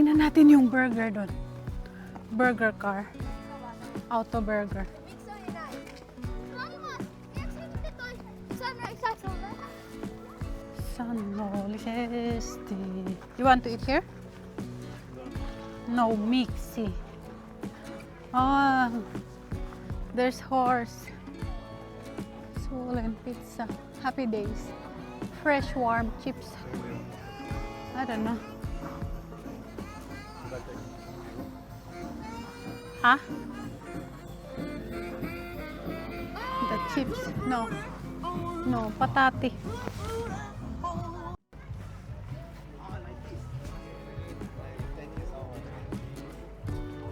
Tingnan natin yung burger doon. Burger car. Auto burger. You want to eat here? No, mixy. Oh, there's horse. Swollen pizza. Happy days. Fresh warm chips. I don't know. Huh? The chips? No. No, patati.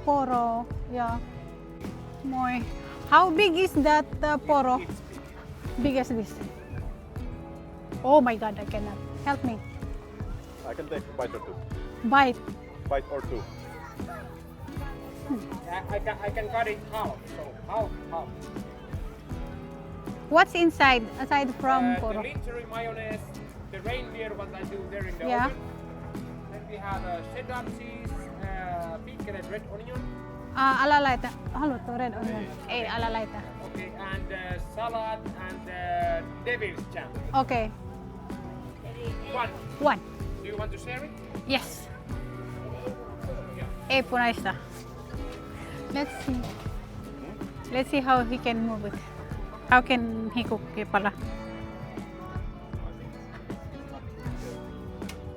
Poro, yeah. More. How big is that poro? Big as this. Oh my God, I cannot. Help me. I can take a bite or two. Bite. Bite or two. I can cut it half. So half. What's inside aside from The poro? literary mayonnaise, the reindeer what I do there in the Yeah. oven. Then we have cheddar cheese, pink and red onion. Alalaita. Haluatko red onion? Ei, alalaita. Okay, and salad and devil's jam. Okay. One. One. Do you want to share it? Yes. Ei punaista. Let's see. Let's see how he can move it. How can he cook it pala?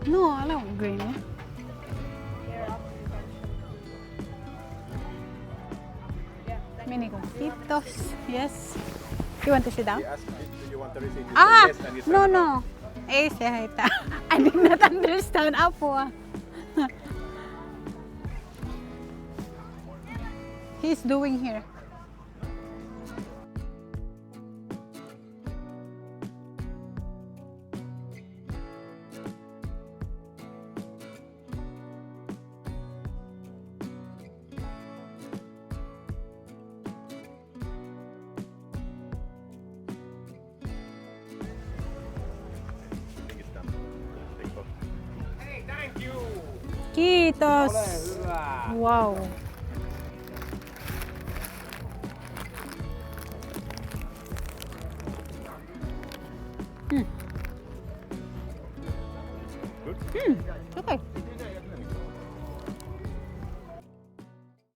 No, I like green. Mini cositos. Yes. You want to sit down? He asked me, do you want the receipt? You Ah, said yes, and you said no, no. Eh, say hi. I did not understand. Apo. He's doing here. It's done. Take off. Hey, thank you. Kiitos. Ole hyvä. Wow.